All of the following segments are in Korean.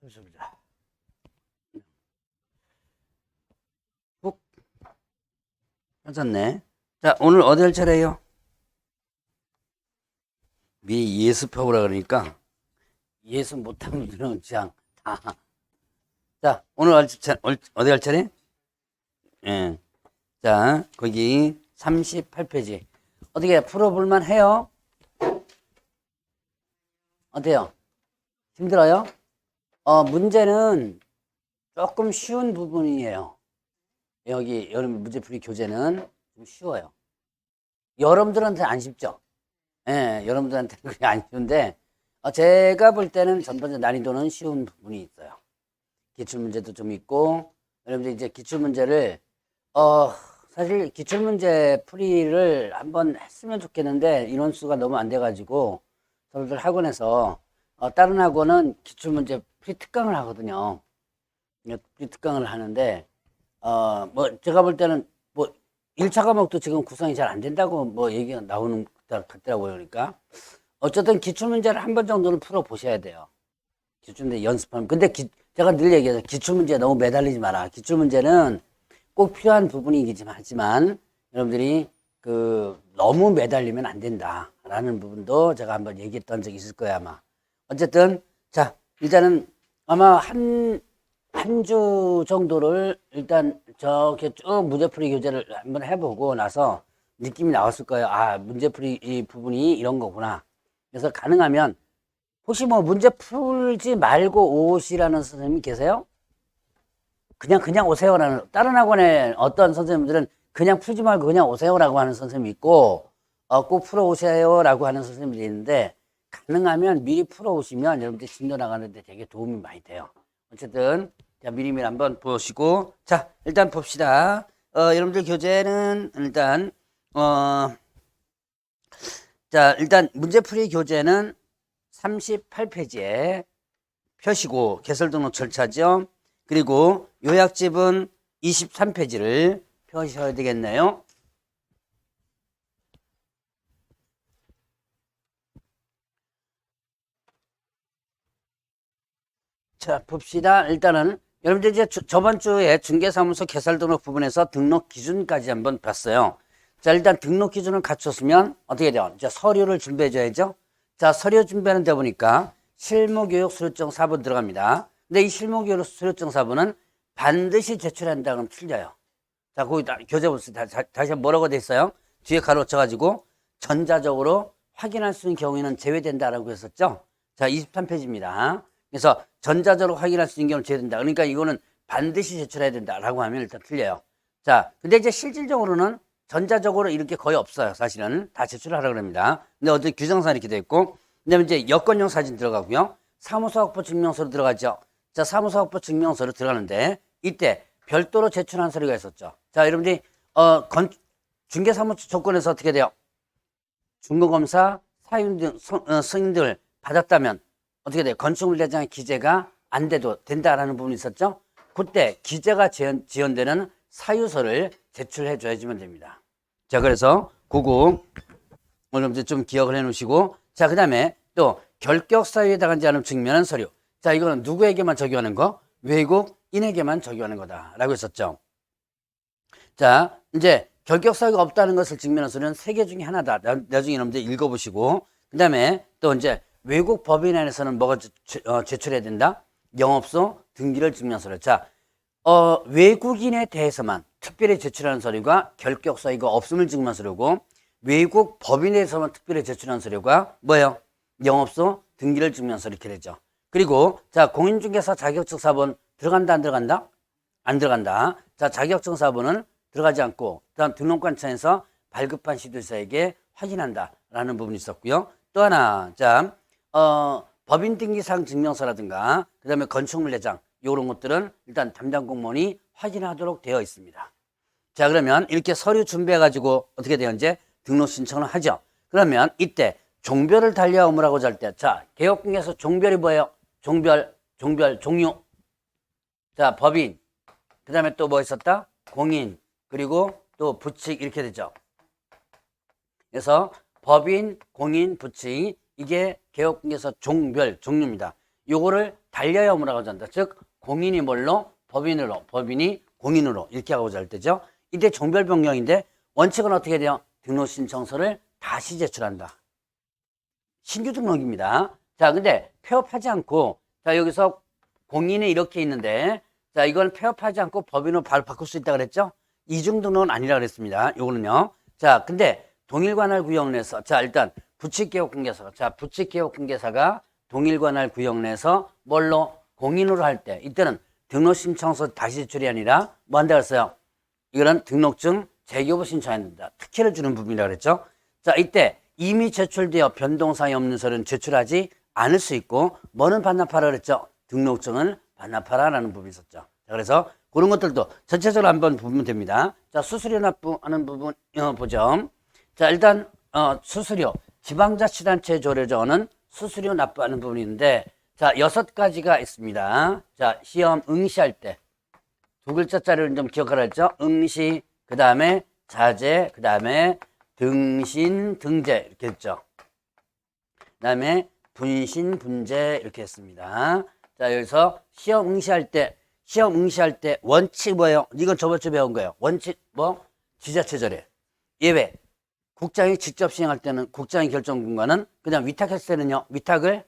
함수 보자. 훅 빠졌네. 자, 오늘 어디 할 차례예요? 미리 예습해보라 그러니까 예습 못하는 분들은 그냥 다. 자, 오늘 어디 할 차례? 예. 자, 거기 38페이지. 어떻게 풀어볼만 해요? 어때요? 힘들어요? 문제는 조금 쉬운 부분이에요. 여기 여러분 문제풀이 교재는 좀 쉬워요. 여러분들한테 안 쉽죠? 예, 여러분들한테는 그게 안 쉬운데, 제가 볼 때는 전반적 난이도는 쉬운 부분이 있어요. 기출문제도 좀 있고, 여러분들 이제 기출문제를, 사실 기출문제 풀이를 한번 했으면 좋겠는데, 인원수가 너무 안 돼가지고, 저희들 학원에서, 다른 학원은 기출문제 풀이 특강을 하거든요. 풀이 특강을 하는데, 제가 볼 때는, 1차 과목도 지금 구성이 잘 안 된다고 얘기가 나오는 것 같더라고요. 그러니까. 어쨌든 기출문제를 한 번 정도는 풀어보셔야 돼요. 기출문제 연습하면. 근데 제가 늘 얘기해서 기출문제에 너무 매달리지 마라. 기출문제는 꼭 필요한 부분이긴 하지만 여러분들이 너무 매달리면 안 된다. 라는 부분도 제가 한번 얘기했던 적이 있을 거예요, 아마. 어쨌든, 자, 일단은 아마 한 주 정도를 일단 저렇게 쭉 문제풀이 교재를 한번 해보고 나서 느낌이 나왔을 거예요. 아, 문제풀이 이 부분이 이런 거구나. 그래서 가능하면 혹시 문제 풀지 말고 오시라는 선생님이 계세요? 그냥 오세요라는, 다른 학원에 어떤 선생님들은 그냥 풀지 말고 그냥 오세요라고 하는 선생님이 있고, 꼭 풀어 오세요라고 하는 선생님들이 있는데, 가능하면 미리 풀어 오시면 여러분들 진도 나가는데 되게 도움이 많이 돼요. 어쨌든, 자, 미리미리 한번 보시고, 자, 일단 봅시다. 여러분들 교재는 일단, 자, 일단 문제풀이 교재는 38페이지에 펴시고 개설 등록 절차죠. 그리고 요약집은 23페이지를 펴셔야 되겠네요. 자, 봅시다. 일단은 여러분들 이제 저번 주에 중개사무소 개설 등록 부분에서 등록 기준까지 한번 봤어요. 자, 일단 등록 기준을 갖췄으면 어떻게 돼요? 이제 서류를 준비해 줘야죠. 자, 서류 준비하는 데 보니까 실무교육 수료증 4번 들어갑니다. 근데 이 실무교육 수료증 4번은 반드시 제출한다 그러면 틀려요. 자, 거기 교재 보세요. 다시 뭐라고 돼 있어요? 뒤에 가로쳐가지고 전자적으로 확인할 수 있는 경우에는 제외된다라고 했었죠. 자, 23페이지입니다. 그래서 전자적으로 확인할 수 있는 경우는 제외된다. 그러니까 이거는 반드시 제출해야 된다라고 하면 일단 틀려요. 자, 근데 이제 실질적으로는 전자적으로 이렇게 거의 없어요. 사실은 다 제출하라고 합니다. 근데 어제 규정상 이렇게 돼 있고, 그다음에 이제 여권용 사진 들어가고요. 사무소 확보 증명서로 들어가죠. 자, 사무소 확보 증명서로 들어가는데 이때 별도로 제출한 서류가 있었죠. 자, 여러분들이 중개사무소 조건에서 어떻게 돼요? 중고검사, 사유 등 승인들 받았다면 어떻게 돼요? 건축물대장 기재가 안 돼도 된다라는 부분이 있었죠. 그때 기재가 지연되는 사유서를 제출해 줘야지만 됩니다. 자, 그래서 그거 오늘 이제 좀 기억을 해 놓으시고, 자, 그 다음에 또 결격 사유에 해당하지 않은 증명한 서류. 자, 이거는 누구에게만 적용하는 거? 외국인에게만 적용하는 거다라고 했었죠. 자, 이제 결격 사유가 없다는 것을 증명한 서류는 3개 중에 하나다. 나중에 여러분들 읽어보시고, 그 다음에 또 이제 외국 법인 안에서는 뭐가 제출해야 된다? 영업소 등기를 증명한 서류. 자, 외국인에 대해서만 특별히 제출하는 서류가 결격 사유가 없음을 증명한 서류고, 외국 법인에 대해서만 특별히 제출한 서류가 뭐예요? 영업소 등기를 증명한 서류 이렇게 되죠. 그리고 자, 공인중개사 자격증 4번 들어간다 안 들어간다? 안 들어간다. 자, 자격증 4번은 들어가지 않고 그다음 등록관청에서 발급한 시도사에게 확인한다라는 부분이 있었고요. 또 하나, 자, 법인 등기상 증명서라든가 그다음에 건축물 내장 이런 것들은 일단 담당 공무원이 확인하도록 되어 있습니다. 자, 그러면 이렇게 서류 준비해 가지고 어떻게 돼요? 이제 등록 신청을 하죠. 그러면 이때 종별을 달려오라고 할 때, 자, 개업공에서 종별이 뭐예요? 종별, 종류. 자, 법인. 그 다음에 또 뭐 있었다? 공인. 그리고 또 부칙 이렇게 되죠. 그래서 법인, 공인, 부칙 이게 개업공에서 종별, 종류입니다. 요거를 반려의 의무라고 한다. 즉 공인이 뭘로? 법인으로, 법인이 공인으로 이렇게 하고자 할 때죠. 이때 종별 변경인데 원칙은 어떻게 돼요? 등록신청서를 다시 제출한다. 신규 등록입니다. 자, 근데 폐업하지 않고, 자, 여기서 공인이 이렇게 있는데, 자, 이걸 폐업하지 않고 법인으로 바로 바꿀 수 있다 그랬죠? 이중 등록은 아니라 그랬습니다. 요거는요. 자, 근데 동일관할 구역 내에서, 자, 일단 부칙개업공개사가, 자, 부칙개업공개사가 동일관할 구역 내에서 뭘로? 공인으로 할 때, 이때는 등록신청서 다시 제출이 아니라 뭐 한다 그랬어요? 이거는 등록증 재교부 신청해야 된다. 특혜를 주는 부분이라 그랬죠? 자, 이때 이미 제출되어 변동사항이 없는 서류는 제출하지 않을 수 있고 뭐는 반납하라 그랬죠? 등록증을 반납하라라는 부분이 있었죠. 자, 그래서 그런 것들도 전체적으로 한번 보면 됩니다. 자, 수수료 납부하는 부분 보죠. 자, 일단 수수료 지방자치단체 조례조는 수수료 납부하는 부분이 있는데 자, 6가지가 있습니다. 자, 시험 응시할 때 두 글자짜리를 좀 기억하라 했죠? 응시, 그 다음에 자제, 그 다음에 등신, 등재 이렇게 했죠. 그 다음에 분신, 분재 이렇게 했습니다. 자, 여기서 시험 응시할 때 원칙 뭐예요? 이건 저번 주에 배운 거예요. 원칙 뭐? 지자체조례. 예외. 국장이 직접 시행할 때는 국장의 결정 권한은 그냥 위탁했을 때는요. 위탁을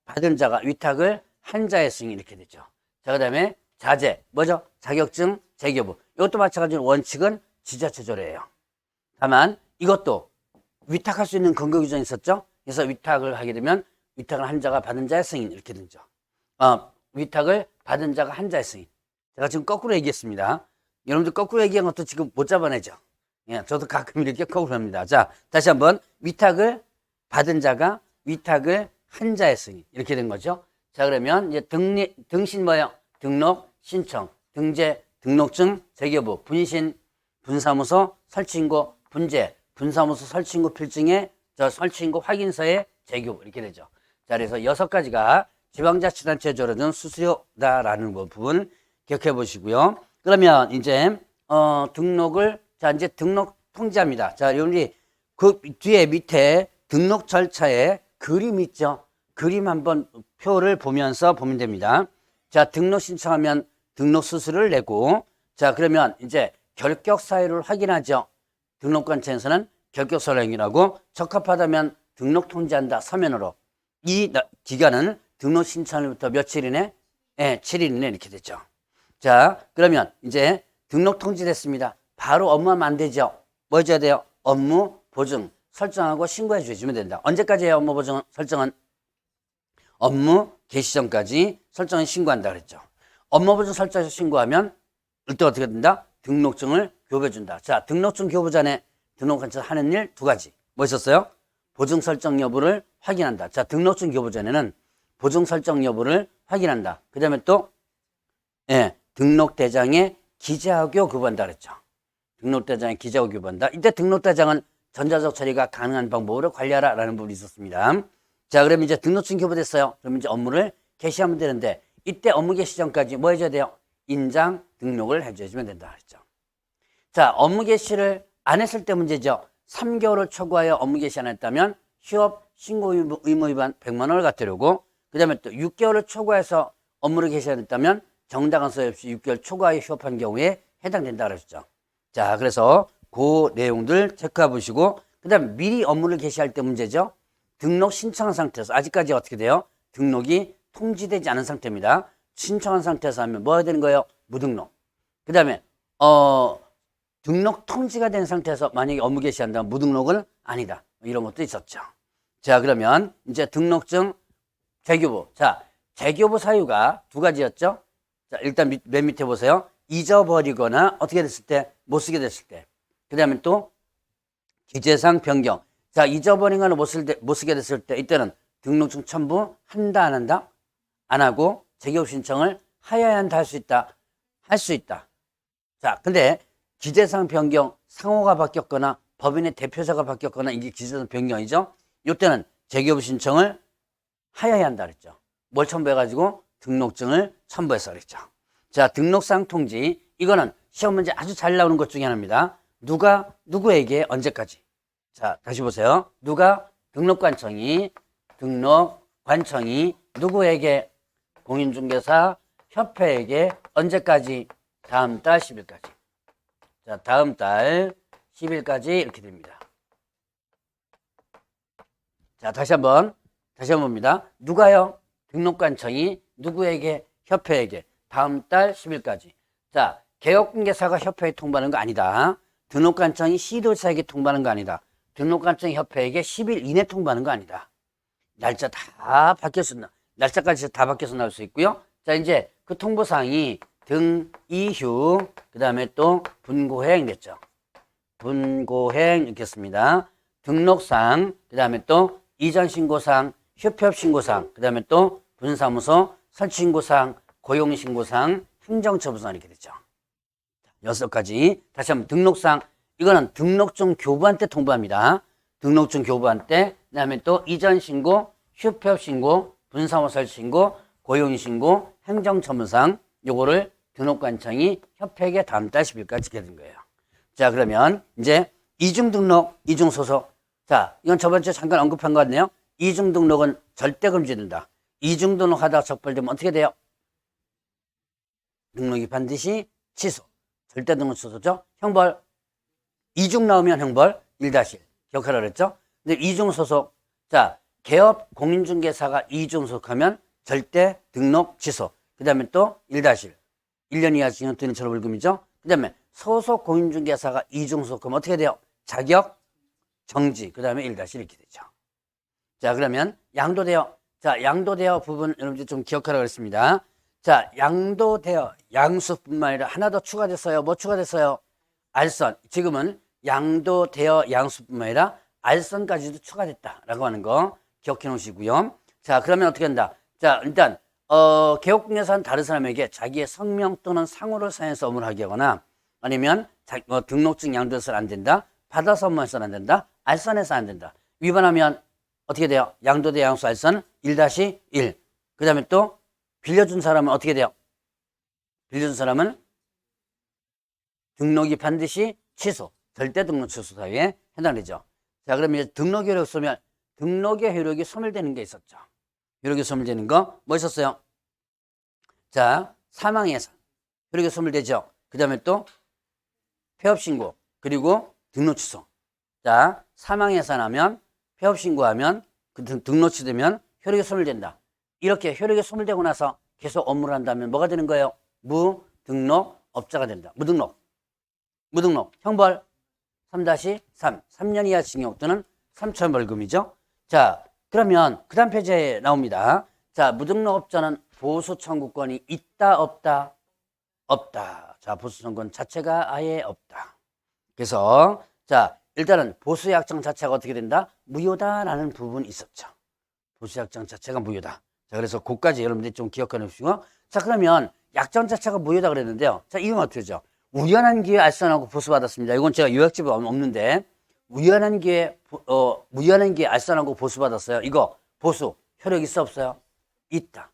받은 자가 위탁을 한 자의 승인 이렇게 되죠. 자, 그 다음에 자제 뭐죠? 자격증 재교부. 이것도 마찬가지로 원칙은 지자체조례예요. 다만 이것도 위탁할 수 있는 근거 규정이 있었죠. 그래서 위탁을 하게 되면 위탁을 한 자가 받은 자의 승인 이렇게 되죠. 위탁을 받은 자가 한 자의 승인. 제가 지금 거꾸로 얘기했습니다. 여러분들 거꾸로 얘기한 것도 지금 못 잡아내죠. 예, 저도 가끔 이렇게 거꾸로 합니다. 자, 다시 한번 위탁을 받은 자가 위탁을 한 자의 승인 이렇게 된 거죠. 자, 그러면 이제 등신 뭐예요? 등록, 신청, 등재, 등록증, 재교부, 분신, 분사무소, 설치인고, 분재, 분사무소 설치인고 필증에 설치인고 확인서에 재교부 이렇게 되죠. 자, 그래서 6가지가 지방자치단체 조례는 수수료다라는 부분 기억해 보시고요. 그러면 이제 등록을 자 이제 등록 통지합니다. 자, 여러분이 그 뒤에 밑에 등록 절차에 그림 있죠. 그림 한번 표를 보면서 보면 됩니다. 자, 등록 신청하면 등록 수수료를 내고 자, 그러면 이제 결격 사유를 확인하죠. 등록관청에서는 결격 사유를 확인하고 적합하다면 등록 통지한다. 서면으로. 이 기간은 등록 신청일부터 며칠 이내? 네, 7일 이내 이렇게 되죠. 자, 그러면 이제 등록 통지됐습니다. 바로 업무하면 안 되죠. 뭐 해줘야 돼요? 업무 보증 설정하고 신고해 주시면 된다. 언제까지 해요? 업무 보증 설정은? 업무 개시 전까지 설정은 신고한다 그랬죠. 업무 보증 설정해서 신고하면 이때 어떻게 된다? 등록증을 교부해 준다. 자, 등록증 교부 전에 등록관청 하는 일 2가지. 뭐 있었어요? 보증 설정 여부를 확인한다. 자, 등록증 교부 전에는 보증 설정 여부를 확인한다. 그 다음에 또 등록대장에 기재하고 교부한다 그랬죠. 등록대장에 기재하고 교부한다. 이때 등록대장은 전자적 처리가 가능한 방법으로 관리하라 라는 부분이 있었습니다. 자, 그러면 이제 등록증 교부됐어요. 그럼 이제 업무를 개시하면 되는데 이때 업무 개시 전까지 뭐 해줘야 돼요? 인장 등록을 해주면 된다 그랬죠. 자, 업무 개시를 안 했을 때 문제죠. 3개월을 초과하여 업무 개시 안 했다면 휴업 신고 의무 위반 100만 원을 갚으려고 그 다음에 또 6개월을 초과해서 업무를 개시 안 했다면 정당한 소요 없이 6개월 초과하여 휴업한 경우에 해당된다 그랬죠. 자, 그래서 그 내용들 체크해 보시고 그 다음에 미리 업무를 개시할 때 문제죠. 등록 신청한 상태에서 아직까지 어떻게 돼요? 등록이 통지되지 않은 상태입니다. 신청한 상태에서 하면 뭐 해야 되는 거예요? 무등록. 그 다음에 등록 통지가 된 상태에서 만약에 업무 개시한다면 무등록은 아니다. 이런 것도 있었죠. 자, 그러면 이제 등록증 재교부. 자, 재교부 사유가 2가지였죠. 자, 일단 맨 밑에 보세요. 잊어버리거나 어떻게 됐을 때, 못 쓰게 됐을 때. 그 다음에 또 기재상 변경. 자, 잊어버리거나 못 쓰게 됐을 때 이때는 등록증 첨부 한다 안 한다? 안 하고 재교부 신청을 하여야 한다 할 수 있다. 할 수 있다. 자, 근데 기재상 변경 상호가 바뀌었거나 법인의 대표자가 바뀌었거나 이게 기재상 변경이죠. 이때는 재교부 신청을 하여야 한다 그랬죠. 뭘 첨부해가지고 등록증을 첨부해서 그랬죠. 자, 등록상 통지 이거는 시험 문제 아주 잘 나오는 것 중에 하나입니다. 누가 누구에게 언제까지? 자, 다시 보세요. 누가 등록관청이 누구에게 공인중개사 협회에게 언제까지? 다음 달 10일까지. 자, 다음 달 10일까지 이렇게 됩니다. 자, 다시 한번 봅니다. 누가요? 등록관청이 누구에게? 협회에게. 다음 달 10일까지. 자, 개업공개사가 협회에 통보하는 거 아니다. 등록관청이 시도사에게 통보하는 거 아니다. 등록관청이 협회에게 10일 이내 통보하는 거 아니다. 날짜 다 바뀌어서, 날짜까지 다 바뀌어서 나올 수 있고요. 자, 이제 그 통보사항이 등 이휴, 그 다음에 또 분고행 됐죠. 분고행 있겠습니다. 등록상, 그 다음에 또 이전신고상, 휴업신고상, 그 다음에 또 분사무소 설치신고상, 고용신고상, 행정처분상 이렇게 됐죠. 6가지. 다시 한번 등록상, 이거는 등록증 교부한 때 통보합니다. 등록증 교부한 때, 그 다음에 또 이전신고, 휴업신고, 분사무소 설치신고, 고용신고, 행정처분상 요거를 등록관청이 협회에게 다음 달 10일까지 지게 된 거예요. 자, 그러면 이제 이중등록, 이중소속. 자, 이건 저번주에 잠깐 언급한 거 같네요. 이중등록은 절대 금지된다. 이중등록 하다가 적발되면 어떻게 돼요? 등록이 반드시 취소. 절대 등록 취소죠. 형벌. 이중 나오면 형벌 1-1. 기억하라 그랬죠? 근데 이중소속. 자, 개업 공인중개사가 이중소속하면 절대 등록 취소. 그 다음에 또 1-1. 1년 이하 징역 또는 처벌금이죠. 그 다음에 소속 공인중개사가 이중소속하면 어떻게 돼요? 자격 정지. 그 다음에 1-1 이렇게 되죠. 자, 그러면 양도대여. 자, 양도대여 부분 여러분들 좀 기억하라고 했습니다. 자, 양도대여 양수뿐만 아니라 하나 더 추가됐어요. 뭐 추가됐어요? 알선. 지금은 양도대여 양수뿐만 아니라 알선까지도 추가됐다라고 하는 거 기억해 놓으시고요. 자, 그러면 어떻게 한다? 자, 일단 개업공개사는 다른 사람에게 자기의 성명 또는 상호를 사용해서 업무를 하게 하거나 아니면 등록증 양도해서는 안 된다. 받아서 업무해서는 안 된다. 알선해서 안 된다. 위반하면 어떻게 돼요? 양도대 양수 알선 1-1. 그 다음에 또 빌려준 사람은 어떻게 돼요? 빌려준 사람은 등록이 반드시 취소. 절대 등록 취소 사유에 해당되죠. 자, 그러면 이제 등록의 효력 소멸. 등록의 효력이 소멸되는 게 있었죠. 효력이 소멸되는 거 뭐 있었어요? 자, 사망 예산. 효력이 소멸되죠. 그 다음에 또 폐업신고. 그리고 등록 취소. 자, 사망 예산하면 폐업신고하면 그 등록 취소되면 효력이 소멸된다. 이렇게 효력이 소멸되고 나서 계속 업무를 한다면 뭐가 되는 거예요? 무등록업자가 된다. 무등록. 형벌 3-3. 3년 이하 징역 또는 3,000원 벌금이죠. 자, 그러면 그 다음 페이지에 나옵니다. 자, 무등록업자는 보수 청구권이 있다, 없다? 없다. 자, 보수 청구권 자체가 아예 없다. 그래서 자, 일단은 보수 약정 자체가 어떻게 된다? 무효다라는 부분이 있었죠. 보수 약정 자체가 무효다. 자, 그래서 그까지 여러분들이 좀 기억해 놓으시고. 자, 그러면 약정 자체가 무효다 그랬는데요. 자, 이건 어떻게 되죠? 우연한 기회에 알선하고 보수받았습니다. 이건 제가 요약집에 없는데 우연한 기회에 알선하고 보수받았어요. 이거 보수 효력 있어 없어요? 있다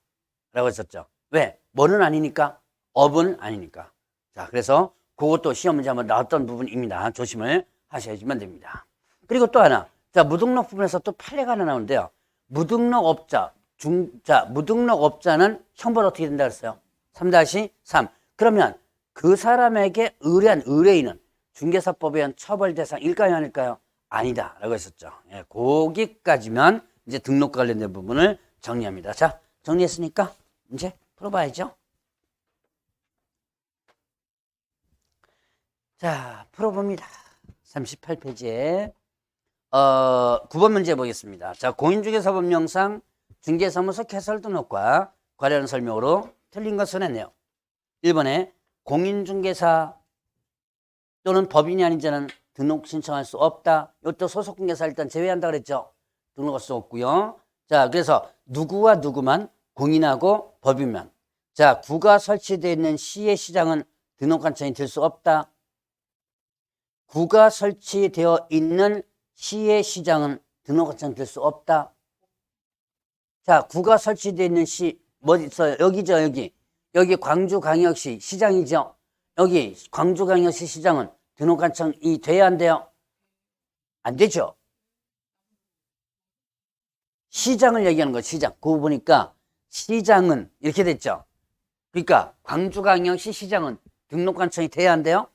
라고 했었죠. 왜? 뭐는 아니니까? 업은 아니니까. 자, 그래서 그것도 시험 문제 한번 나왔던 부분입니다. 조심을 하셔야지만 됩니다. 그리고 또 하나. 자, 무등록 부분에서 또 판례가 하나 나오는데요. 무등록업자는 형벌 어떻게 된다 그랬어요? 3-3. 그러면 그 사람에게 의뢰한 의뢰인은 중개사법에 의한 처벌 대상일까요, 아닐까요? 아니다 라고 했었죠. 예, 거기까지만 이제 등록과 관련된 부분을 정리합니다. 자, 정리했으니까 이제 풀어봐야죠. 자, 풀어봅니다. 38페이지에 9번 문제 보겠습니다. 자, 공인중개사법령상 중개사무소 개설 등록과 관련 설명으로 틀린 것은 했네요. 1번에 공인중개사 또는 법인이 아닌 자는 등록 신청할 수 없다. 이것도 소속공개사 일단 제외한다 그랬죠. 등록할 수 없고요. 자, 그래서 누구와 누구만 공인하고 법인만. 자, 구가 설치되어 있는 시의 시장은 등록관청이 될 수 없다. 구가 설치되어 있는 시의 시장은 등록관청이 될 수 없다. 자, 구가 설치되어 있는 시 뭐 있어요? 여기죠, 여기. 여기 광주광역시 시장이죠. 여기 광주광역시 시장은 등록관청이 돼야 안 돼요? 안 되죠. 시장을 얘기하는 거예요. 시장. 그거 보니까 시장은 이렇게 됐죠. 그러니까 광주광역시 시장은 등록관청이 돼야 한대요?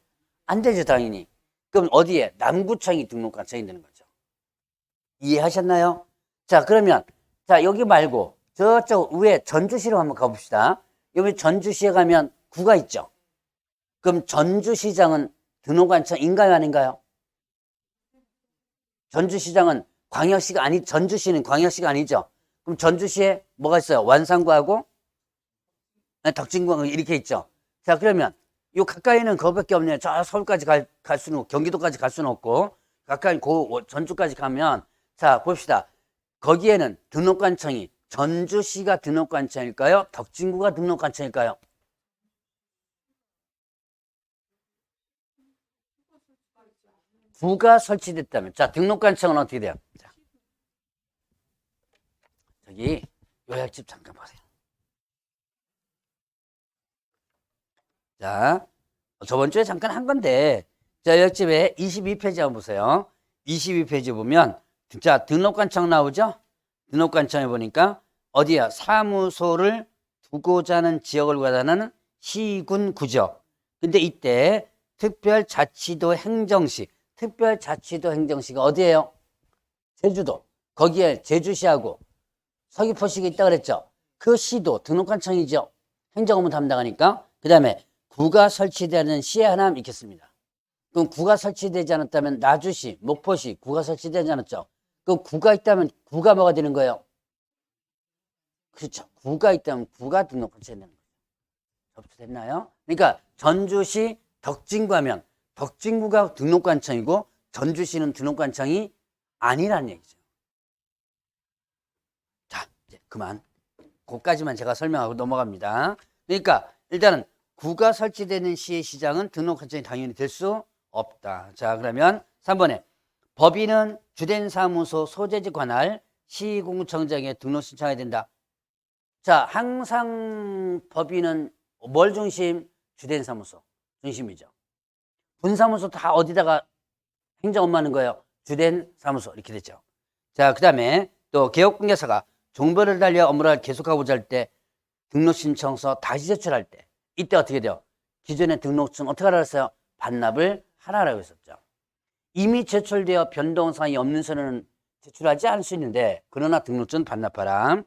안 되죠, 당연히. 그럼 어디에? 남구청이 등록관청이 되는 거죠. 이해하셨나요? 자, 그러면 자, 여기 말고 저쪽 위에 전주시로 한번 가봅시다. 여기 전주시에 가면 구가 있죠. 그럼 전주시장은 등록관청인가요, 아닌가요? 전주시장은 광역시가 아니, 전주시는 광역시가 아니죠. 그럼 전주시에 뭐가 있어요? 완산구하고 덕진구 이렇게 있죠. 자, 그러면 요 가까이는 그거밖에 없네요. 저 서울까지 갈 수는, 경기도까지 갈 수는 없고, 가까이 전주까지 가면, 자, 봅시다. 거기에는 등록관청이 전주시가 등록관청일까요? 덕진구가 등록관청일까요? 구가 설치됐다면, 자, 등록관청은 어떻게 돼요? 자, 저기 요약집 잠깐 보세요. 자, 저번 주에 잠깐 한 건데, 자, 요약집에 22페이지 한번 보세요. 22페이지 보면, 자, 등록관청 나오죠? 등록관청에 보니까, 어디야? 사무소를 두고자 하는 지역을 구하다는 시군 구죠. 근데 이때 특별자치도 행정시, 특별자치도 행정시가 어디예요? 제주도. 거기에 제주시하고 서귀포시가 있다 그랬죠. 그 시도 등록관청이죠. 행정업무 담당하니까. 그 다음에 구가 설치되는 시에 하나 있겠습니다. 그럼 구가 설치되지 않았다면 나주시, 목포시 구가 설치되지 않았죠. 그럼 구가 있다면 구가 뭐가 되는 거예요? 그렇죠. 구가 있다면 구가 등록관청이 되는 거죠. 접수됐나요? 그러니까 전주시 덕진구 하면 덕진구가 등록관청이고 전주시는 등록관청이 아니라는 얘기죠. 자, 이제 그만. 그까지만 제가 설명하고 넘어갑니다. 그러니까 일단은 구가 설치되는 시의 시장은 등록관청이 당연히 될 수 없다. 자, 그러면 3번에 법인은 주된 사무소 소재지 관할 시공청장에 등록 신청해야 된다. 자, 항상 법인은 뭘 중심? 주된 사무소 중심이죠. 분사무소 다 어디다가 행정 업무하는 거예요? 주된 사무소 이렇게 됐죠. 자, 그 다음에 또 개업공개사가 종별을 달려 업무를 계속하고자 할 때 등록신청서 다시 제출할 때 이때 어떻게 돼요? 기존의 등록증 어떻게 하라 했어요? 반납을 하라고 했었죠. 이미 제출되어 변동사항이 없는 서류는 제출하지 않을 수 있는데 그러나 등록증 반납하라.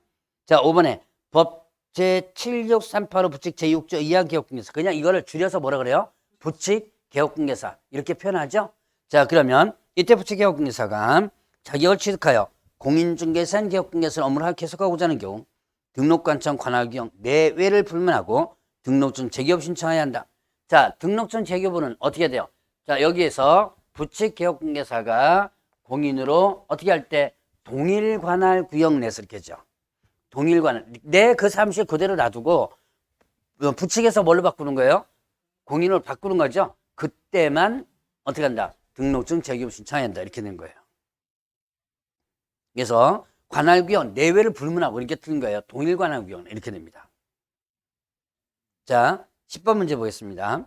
자, 5번에 법 제7638호 부칙 제6조 2항 개업공개사. 그냥 이거를 줄여서 뭐라 그래요? 부칙 개업공개사 이렇게 표현하죠. 자, 그러면 이때 부칙 개업공개사가 자격을 취득하여 공인중개사인 개업공개사를 업무를 계속하고자 하는 경우 등록관청 관할규정 내외를 불문하고 등록증 재개업 신청해야 한다. 자, 등록증 재개업은 어떻게 돼요? 자, 여기에서 부칙 개업공개사가 공인으로 어떻게 할 때 동일 관할 구역 내에서 이렇게 죠. 동일 관할. 내 그 사무실 그대로 놔두고 부칙에서 뭘로 바꾸는 거예요? 공인으로 바꾸는 거죠. 그때만 어떻게 한다? 등록증 재개업 신청해야 한다. 이렇게 된 거예요. 그래서 관할구역 내외를 불문하고 이렇게 틀린 거예요. 동일 관할구역 이렇게 됩니다. 자, 10번 문제 보겠습니다.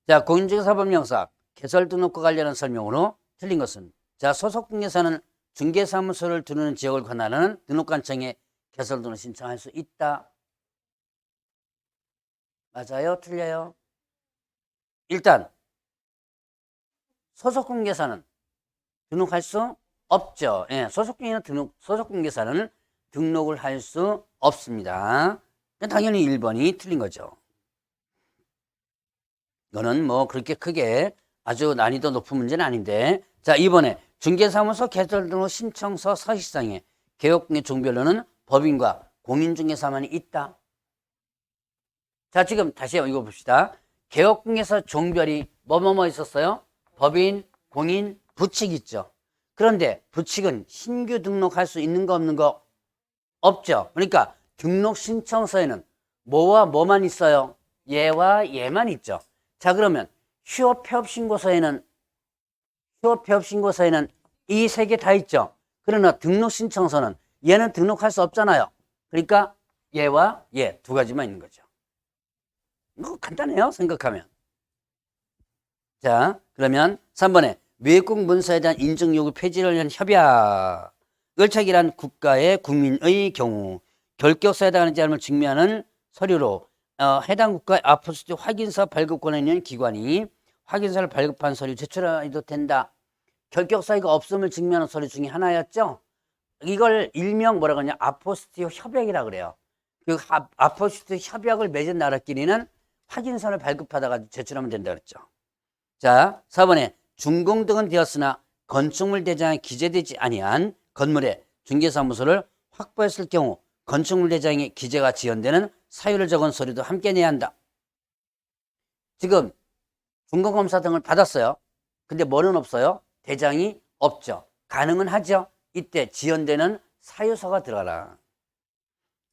자, 공인중개사법령사 개설 등록과 관련한 설명으로 틀린 것은 자, 소속공개사는 중개사무소를 두는 지역을 관할하는 등록관청에 개설 등록 신청할 수 있다. 맞아요? 틀려요? 일단 소속공개사는 등록할 수 없죠. 예, 소속공개사는 등록을 할 수 없습니다. 당연히 1번이 틀린 거죠. 이거는 뭐 그렇게 크게 아주 난이도 높은 문제는 아닌데. 자, 2번에 중개사무소 개설 등록 신청서 서식상에 개업공개 종별로는 법인과 공인중개사만이 있다. 자, 지금 다시 읽어봅시다. 개업공개사 종별이 뭐뭐뭐 있었어요? 법인, 공인, 부칙 있죠. 그런데 부칙은 신규 등록할 수 있는 거 없는 거 없죠. 그러니까 등록 신청서에는 뭐와 뭐만 있어요? 얘와 얘만 있죠. 자, 그러면 휴업폐업신고서에는 이 세 개 다 있죠. 그러나 등록 신청서는 얘는 등록할 수 없잖아요. 그러니까 얘와 얘 두 가지만 있는 거죠. 이거 간단해요, 생각하면. 자, 그러면 3번에 외국 문서에 대한 인증 요구 폐지를 위한 협약을 체결한 국가의 국민의 경우 결격서에 해당하는 자임을 증명하는 서류로 해당 국가의 아포스티 확인서 발급권에 있는 기관이 확인서를 발급한 서류 제출해도 된다. 결격 사유가 없음을 증명하는 서류 중에 하나였죠. 이걸 일명 뭐라고 하냐, 아포스티오 협약이라 그래요. 그 아포스티오 협약을 맺은 나라끼리는 확인서를 발급하다가 제출하면 된다 그랬죠. 자, 4번에 준공 등은 되었으나 건축물 대장에 기재되지 아니한 건물의 중개사무소를 확보했을 경우 건축물 대장에 기재가 지연되는 사유를 적은 서류도 함께 내야 한다. 지금 준공검사 등을 받았어요. 근데 뭐는 없어요? 대장이 없죠. 가능은 하죠. 이때 지연되는 사유서가 들어가라.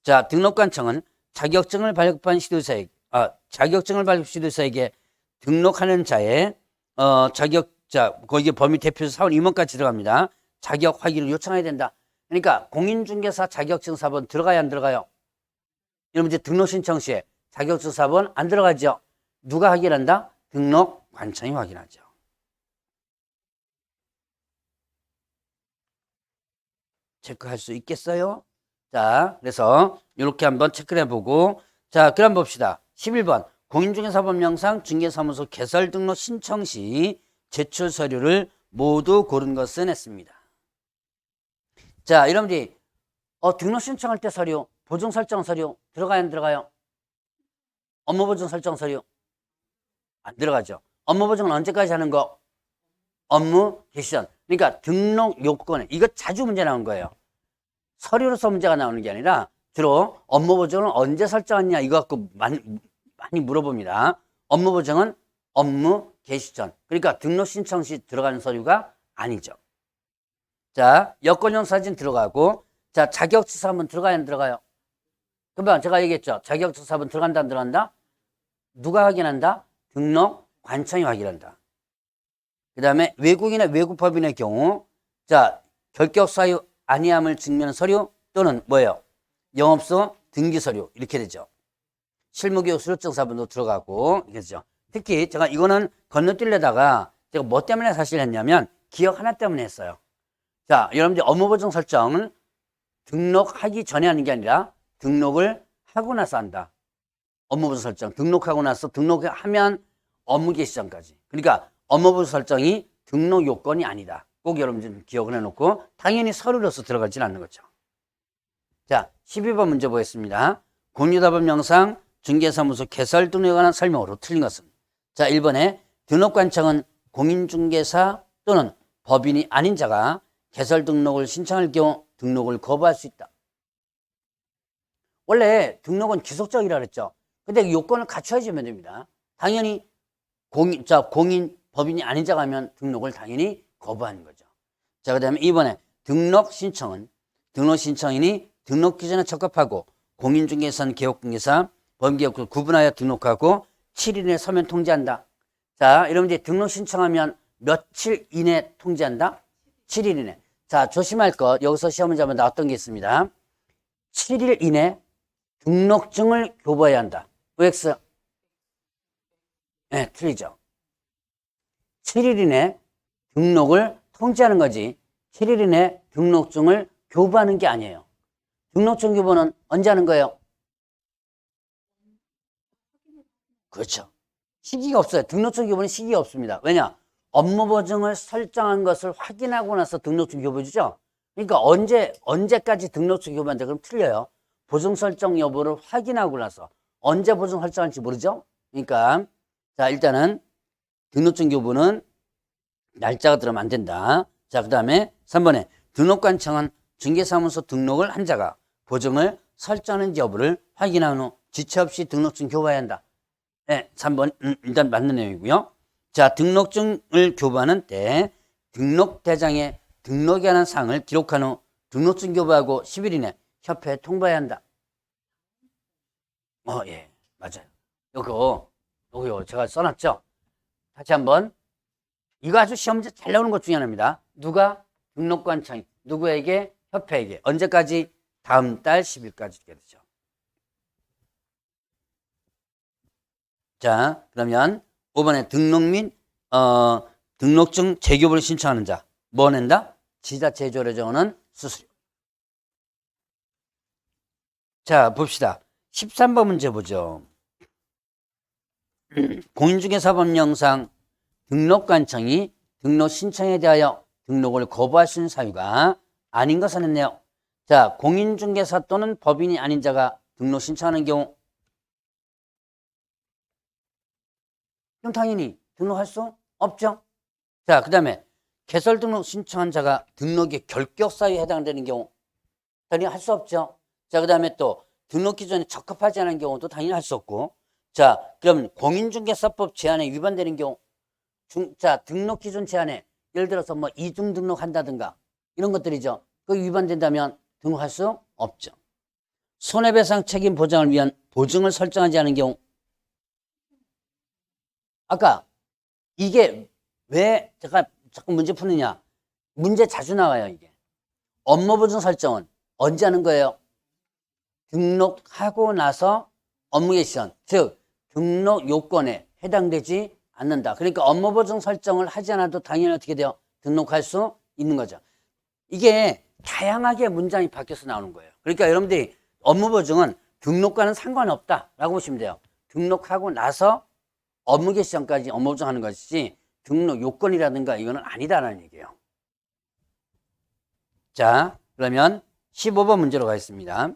자, 등록관청은 자격증을 발급한 자격증을 발급 시도사에게 등록하는 자의 자격자, 거기에 범위 대표자 사원 임원까지 들어갑니다. 자격 확인을 요청해야 된다. 그러니까 공인중개사 자격증 사본 들어가야 안 들어가요? 여러분 이제 등록 신청 시에 자격증 사본 안 들어가죠? 누가 확인한다? 등록관청이 확인하죠. 체크할 수 있겠어요? 자, 그래서 이렇게 한번 체크를 해보고, 자, 그럼 봅시다. 11번 공인중개사법령상 중개사무소 개설 등록 신청 시 제출 서류를 모두 고른 것은 했습니다. 자, 여러분들이 등록 신청할 때 서류, 보증 설정 서류 들어가요 안 들어가요? 업무 보증 설정 서류 안 들어가죠. 업무 보증은 언제까지 하는 거? 업무 개시 전. 그러니까 등록 요건에 이거 자주 문제 나온 거예요. 서류로서 문제가 나오는 게 아니라 주로 업무 보증을 언제 설정했냐 이거 갖고 많이 물어봅니다. 업무 보증은 업무 개시 전. 그러니까 등록 신청 시 들어가는 서류가 아니죠. 자, 여권용 사진 들어가고, 자, 자격증서 한번 들어가야 안 들어가요? 금방 제가 얘기했죠. 자격증서 한번 들어간다 안 들어간다? 누가 확인한다? 등록관청이 확인한다. 그 다음에 외국인의 외국법인의 경우, 자, 결격 사유 아니함을 증명하는 서류 또는 뭐예요? 영업소 등기 서류 이렇게 되죠. 실무교육 수료증사본도 들어가고 이렇게 되죠. 특히 제가 이거는 건너뛰려다가 제가 뭐 때문에 사실 했냐면 기억 하나 때문에 했어요. 자, 여러분들 업무보증 설정은 등록하기 전에 하는 게 아니라 등록을 하고 나서 한다. 업무보증 설정 등록하고 나서 등록하면 업무 개시 전까지. 그러니까 업무보증 설정이 등록 요건이 아니다. 꼭 여러분들 기억을 해놓고 당연히 서류로서 들어가지는 않는 거죠. 자, 12번 문제 보겠습니다. 공유사법령상 중개사무소 개설 등록에 관한 설명으로 틀린 것은? 자, 1번에 등록관청은 공인중개사 또는 법인이 아닌 자가 개설 등록을 신청할 경우 등록을 거부할 수 있다. 원래 등록은 기속적이라 그랬죠. 근데 그 요건을 갖춰야지 됩니다. 당연히 공인, 법인이 아닌 자가 하면 등록을 당연히 거부하는 거죠. 자, 그 다음에 2번에 등록 신청인이 등록 기준에 적합하고 공인중개사는 개업중개사, 법인개업을 구분하여 등록하고 7일 이내 서면 통지한다. 자, 여러분들 등록 신청하면 며칠 이내 통지한다? 7일 이내. 자, 조심할 것. 여기서 시험 문제 한번 나왔던 게 있습니다. 7일 이내 등록증을 교부해야 한다. OX. 네, 틀리죠. 7일 이내 등록을 통지하는 거지 7일 이내 등록증을 교부하는 게 아니에요. 등록증 교부는 언제 하는 거예요? 그렇죠. 시기가 없어요. 등록증 교부는 시기가 없습니다. 왜냐? 업무 보증을 설정한 것을 확인하고 나서 등록증 교부해 주죠. 그러니까 언제까지 등록증 교부한다 그럼 틀려요. 보증 설정 여부를 확인하고 나서 언제 보증 설정할지 모르죠. 그러니까 자, 일단은 등록증 교부는 날짜가 들어가면 안 된다. 자, 그 다음에 3번에 등록관청은 중개사무소 등록을 한 자가 보증을 설정하는지 여부를 확인한 후 지체 없이 등록증 교부해야 한다. 네, 3번 일단 맞는 내용이고요. 자, 등록증을 교부하는 때 등록대장에 등록에 관한 사항을 기록한 후 등록증 교부하고 10일 이내 협회에 통보해야 한다. 예, 맞아요. 요거 제가 써놨죠? 다시 한번. 이거 아주 시험 문제 잘 나오는 것 중에 하나입니다. 누가? 등록관청이. 누구에게? 협회에게. 언제까지? 다음 달 10일까지 이렇게 되죠. 자, 그러면 5번에 등록 및 등록증 재교부를 신청하는 자. 뭐 낸다? 지자체에 조례 정하는 수수료. 자, 봅시다. 13번 문제 보죠. 공인중개사법령상 등록관청이 등록 신청에 대하여 등록을 거부할 수 있는 사유가 아닌 것을 했네요. 자, 공인중개사 또는 법인이 아닌 자가 등록 신청하는 경우, 그럼 당연히 등록할 수 없죠. 자, 그 다음에 개설 등록 신청한 자가 등록의 결격 사유에 해당되는 경우, 당연히 할 수 없죠. 자, 그 다음에 또 등록 기준에 적합하지 않은 경우도 당연히 할 수 없고, 자, 그럼 공인중개사법 제한에 위반되는 경우, 자, 등록 기준 제한에 예를 들어서 뭐 이중 등록한다든가 이런 것들이죠. 그 위반된다면 등록할 수 없죠. 손해배상 책임 보장을 위한 보증을 설정하지 않은 경우, 아까 이게 왜 제가 자꾸 문제 푸느냐, 문제 자주 나와요. 이게 업무보증 설정은 언제 하는 거예요? 등록하고 나서 업무 개시전, 즉 등록 요건에 해당되지 않는다. 그러니까 업무보증 설정을 하지 않아도 당연히 어떻게 돼요? 등록할 수 있는 거죠. 이게 다양하게 문장이 바뀌어서 나오는 거예요. 그러니까 여러분들이 업무보증은 등록과는 상관없다라고 보시면 돼요. 등록하고 나서 업무 개시 전까지 업무보증하는 것이지 등록 요건이라든가 이거는 아니다라는 얘기예요. 자, 그러면 15번 문제로 가겠습니다.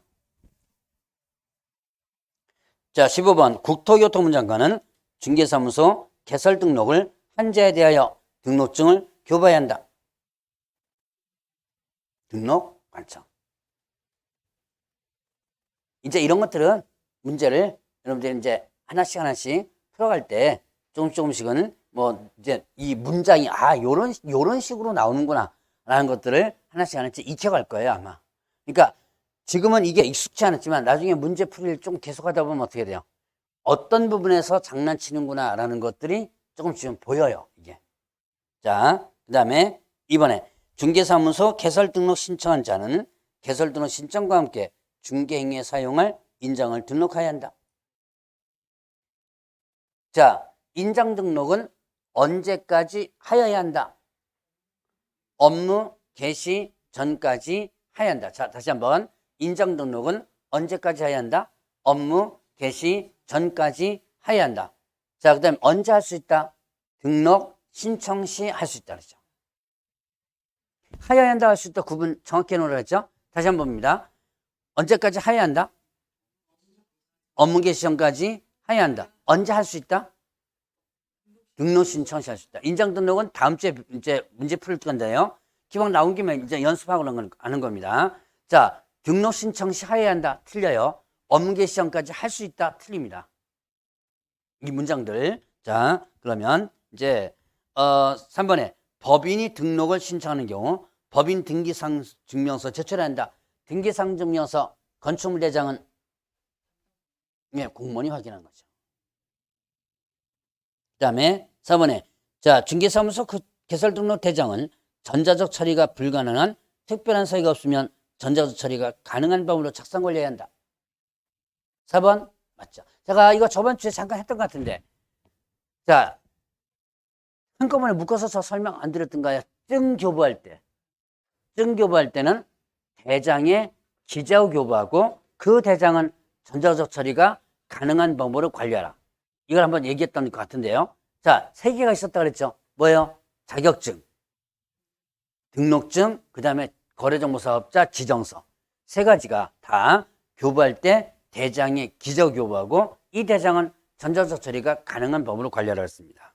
자, 15번 국토교통부 장관은 중개사무소 개설 등록을 한 자에 대하여 등록증을 교부해야 한다. 등록관청. 이제 이런 것들은 문제를 여러분들이 이제 하나씩 풀어갈 때 조금씩은 뭐 이제 이 문장이 요런 식으로 나오는구나 라는 것들을 하나씩 익혀갈 거예요, 아마. 그러니까 지금은 이게 익숙치 않았지만 나중에 문제 풀이를 좀 계속하다 보면 어떻게 돼요? 어떤 부분에서 장난치는구나 라는 것들이 조금씩 좀 보여요, 이게. 자, 그 다음에 이번에 중개사무소 개설 등록 신청한 자는 개설 등록 신청과 함께 중개행위에 사용할 인장을 등록해야 한다. 자, 인장 등록은 언제까지 하여야 한다? 업무 개시 전까지 해야 한다. 자, 다시 한번. 인장 등록은 언제까지 해야 한다? 업무 개시 전까지 해야 한다. 자, 그 다음에 언제 할 수 있다? 등록 신청 시 할 수 있다 그러죠. 하여야 한다 할 수 있다 구분 정확히 해놓으라 했죠. 다시 한번 봅니다. 언제까지 해야 한다? 업무 개시 전까지 해야 한다. 언제 할 수 있다? 등록 신청 시 할 수 있다. 인장 등록은 다음 주에 이제 문제 풀 건데요. 기왕 나온 김에 이제 연습하고 하는 겁니다. 자, 등록 신청 시 해야 한다. 틀려요. 업무 개시 전까지 할 수 있다. 틀립니다. 이 문장들. 자, 그러면 이제 3번에 법인이 등록을 신청하는 경우 법인 등기상 증명서 제출해야 한다. 등기상 증명서 건축물 대장은 공무원이 확인한 거죠. 그 다음에 4번에 자, 중개사무소 개설 등록 대장은 전자적 처리가 불가능한 특별한 사유가 없으면 전자적 처리가 가능한 법으로 작성 관리해야 한다. 4번 맞죠? 제가 이거 저번 주에 잠깐 했던 것 같은데, 자, 한꺼번에 묶어서 저 설명 안 드렸던가요? 증 교부할 때는 대장에 기재하고 교부하고 그 대장은 전자적 처리가 가능한 법으로 관리하라. 이걸 한번 얘기했던 것 같은데요. 자, 3개가 있었다 그랬죠. 뭐예요? 자격증, 등록증, 그 다음에 거래정보사업자 지정서. 3가지가 다 교부할 때 대장에 기재하고 교부하고 이 대장은 전자적 처리가 가능한 법으로 관리하라 했습니다.